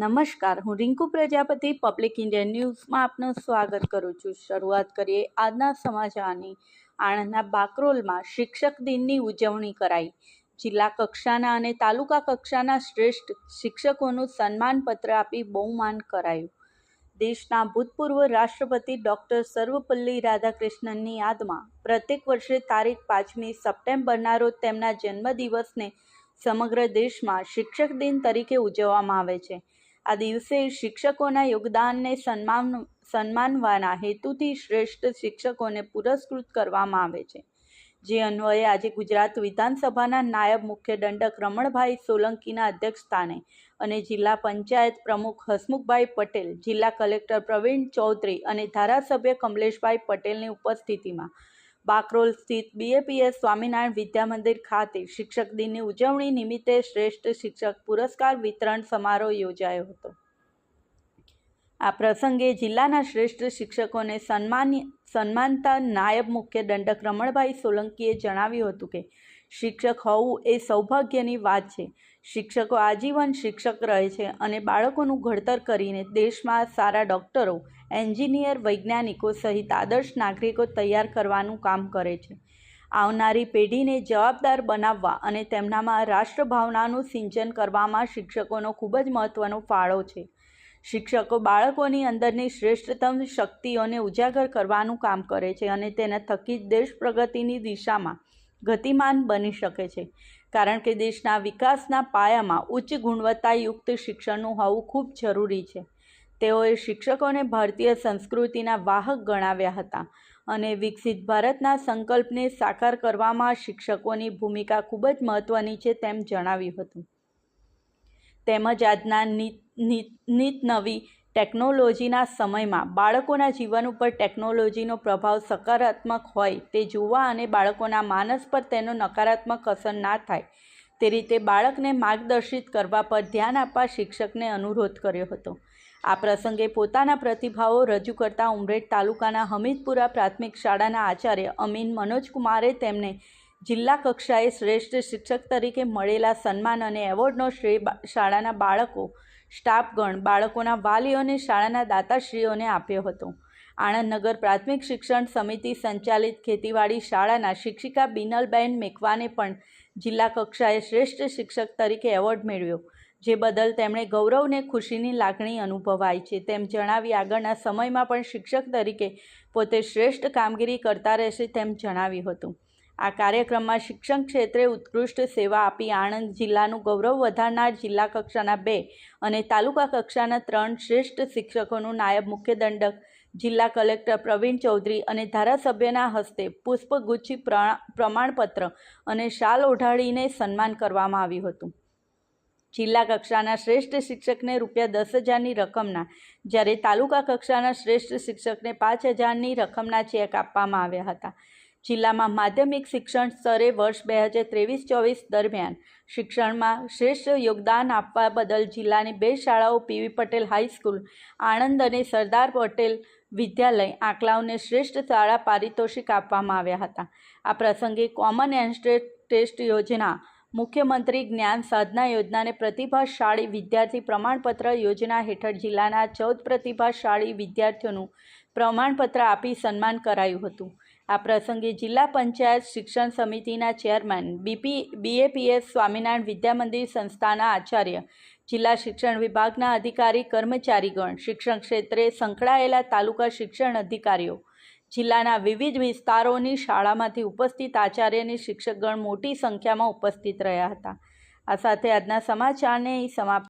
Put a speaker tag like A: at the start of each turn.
A: નમસ્કાર, હું Rinku Prajapati public Indian ન્યૂઝમાં આપનું સ્વાગત કરું છું। શરૂઆત કરીએ આજના સમાચારની। આણંદના બાકરોલમાં શિક્ષક દિનની ઉજવણી કરાઈ। જિલ્લા કક્ષાના અને તાલુકા કક્ષાના શ્રેષ્ઠ શિક્ષકોનું સન્માનપત્ર આપી બહુમાન કરાયું। દેશના ભૂતપૂર્વ રાષ્ટ્રપતિ ડૉક્ટર સર્વપલ્લી રાધાકૃષ્ણનની યાદમાં પ્રત્યેક વર્ષે તારીખ 5મી સપ્ટેમ્બરના રોજ તેમના જન્મદિવસને સમગ્ર દેશમાં શિક્ષક દિન તરીકે ઉજવવામાં આવે છે। આ દિવસે શિક્ષકોના યોગદાનને સન્માનવાના હેતુથી શ્રેષ્ઠ શિક્ષકોને પુરસ્કૃત કરવામાં આવે છે। જે અન્વયે આજે ગુજરાત વિધાનસભાના નાયબ મુખ્ય દંડક રમણભાઈ સોલંકીના અધ્યક્ષસ્થાને અને જિલ્લા પંચાયત પ્રમુખ હસમુખભાઈ પટેલ, જિલ્લા કલેક્ટર પ્રવીણ ચૌધરી અને ધારાસભ્ય કમલેશભાઈ પટેલની ઉપસ્થિતિમાં બાકરોલ સ્થિત BAPS સ્વામિનારાયણ વિદ્યામંદિર ખાતે શિક્ષક દિનની ઉજવણી નિમિત્તે શ્રેષ્ઠ શિક્ષક પુરસ્કાર વિતરણ સમારોહ યોજાયો હતો। આ પ્રસંગે જિલ્લાના શ્રેષ્ઠ શિક્ષકોને સન્માનતા નાયબ મુખ્ય દંડક રમણભાઈ સોલંકીએ જણાવ્યું હતું કે શિક્ષક હોવું એ સૌભાગ્યની વાત છે। શિક્ષકો આજીવન શિક્ષક રહે છે અને બાળકોનું ઘડતર કરીને દેશમાં સારા ડૉક્ટરો, એન્જિનિયર, વૈજ્ઞાનિકો સહિત આદર્શ નાગરિકો તૈયાર કરવાનું કામ કરે છે। આવનારી પેઢીને જવાબદાર બનાવવા અને તેમનામાં રાષ્ટ્રભાવનાનું સિંચન કરવામાં શિક્ષકોનો ખૂબ જ મહત્વનો ફાળો છે। શિક્ષકો બાળકોની અંદરની શ્રેષ્ઠતમ શક્તિઓને ઉજાગર કરવાનું કામ કરે છે અને તેના થકી દેશ પ્રગતિની દિશામાં ગતિમાન બની શકે છે, કારણ કે દેશના વિકાસના પાયામાં ઉચ્ચ ગુણવત્તાયુક્ત શિક્ષણનું હોવું ખૂબ જરૂરી છે। તેઓએ શિક્ષકોને ભારતીય સંસ્કૃતિના વાહક ગણાવ્યા હતા અને વિકસિત ભારતના સંકલ્પને સાકાર કરવામાં શિક્ષકોની ભૂમિકા ખૂબ જ મહત્વની છે તેમ જણાવ્યું હતું। તેમજ આજના નિત નવી ટેકનોલોજીના સમયમાં બાળકોના જીવન ઉપર ટેકનોલોજીનો પ્રભાવ સકારાત્મક હોય તે જોવા અને બાળકોના માનસ પર તેનો નકારાત્મક અસર ના થાય તે રીતે બાળકને માર્ગદર્શિત કરવા પર ધ્યાન આપવા શિક્ષકને અનુરોધ કર્યો હતો। આ પ્રસંગે પોતાના પ્રતિભાવો રજૂ કરતા ઉમરેઠ તાલુકાના હમીદપુરા પ્રાથમિક શાળાના આચાર્ય અમીન મનોજકુમારે તેમને જિલ્લા કક્ષાએ શ્રેષ્ઠ શિક્ષક તરીકે મળેલા સન્માન અને એવોર્ડનો શ્રેય શાળાના બાળકો, સ્ટાફગણ, બાળકોના વાલીઓ અને શાળાના દાતાશ્રીઓને આપ્યો હતો। આણંદ નગર પ્રાથમિક શિક્ષણ સમિતિ સંચાલિત ખેતીવાડી શાળાના શિક્ષિકા બિનલબેન મેકવાને પણ જિલ્લા કક્ષાએ શ્રેષ્ઠ શિક્ષક તરીકે એવોર્ડ મેળવ્યો, જે બદલ તેમણે ગૌરવને ખુશીની લાગણી અનુભવાઈ છે તેમ જણાવી આગળના સમયમાં પણ શિક્ષક તરીકે પોતે શ્રેષ્ઠ કામગીરી કરતા રહેશે તેમ જણાવ્યું હતું। આ કાર્યક્રમમાં શિક્ષણ ક્ષેત્રે ઉત્કૃષ્ટ સેવા આપી આણંદ જિલ્લાનું ગૌરવ વધારનાર જિલ્લા કક્ષાના 2 અને તાલુકા કક્ષાના 3 શ્રેષ્ઠ શિક્ષકોનું નાયબ મુખ્ય દંડક જિલ્લા કલેક્ટર પ્રવીણ ચૌધરી અને ધારાસભ્યના હસ્તે પુષ્પગુચ્છી, પ્રમાણપત્ર અને શાલ ઓઢાડીને સન્માન કરવામાં આવ્યું હતું। જિલ્લા કક્ષાના શ્રેષ્ઠ શિક્ષકને ₹10,000ની રકમના, જ્યારે તાલુકા કક્ષાના શ્રેષ્ઠ શિક્ષકને 5,000ની રકમના ચેક આપવામાં આવ્યા હતા। જિલ્લામાં માધ્યમિક શિક્ષણ સ્તરે વર્ષ 2023-24 દરમિયાન શિક્ષણમાં શ્રેષ્ઠ યોગદાન આપવા બદલ જિલ્લાની 2 શાળાઓ PV પટેલ હાઈસ્કૂલ આણંદ અને સરદાર પટેલ વિદ્યાલય આંકલાવને શ્રેષ્ઠ શાળા પારિતોષિક આપવામાં આવ્યા હતા। આ પ્રસંગે કોમન એન્ટ્રન્સ ટેસ્ટ યોજના, મુખ્યમંત્રી જ્ઞાન સાધના યોજનાને પ્રતિભાશાળી વિદ્યાર્થી પ્રમાણપત્ર યોજના હેઠળ જિલ્લાના 14 પ્રતિભાશાળી વિદ્યાર્થીઓનું પ્રમાણપત્ર આપી સન્માન કરાયું હતું। આ પ્રસંગે જિલ્લા પંચાયત શિક્ષણ સમિતિના ચેરમેન, BAPS સ્વામિનારાયણ વિદ્યામંદિર સંસ્થાના આચાર્ય, જિલ્લા શિક્ષણ વિભાગના અધિકારી કર્મચારીગણ, શિક્ષણ ક્ષેત્રે સંકળાયેલા તાલુકા શિક્ષણ અધિકારીઓ, જિલ્લાના વિવિધ વિસ્તારોની શાળામાંથી ઉપસ્થિત આચાર્ય અને શિક્ષકગણ મોટી સંખ્યામાં ઉપસ્થિત રહ્યા હતા। આ સાથે આજના સમાચારને સમાપ્ત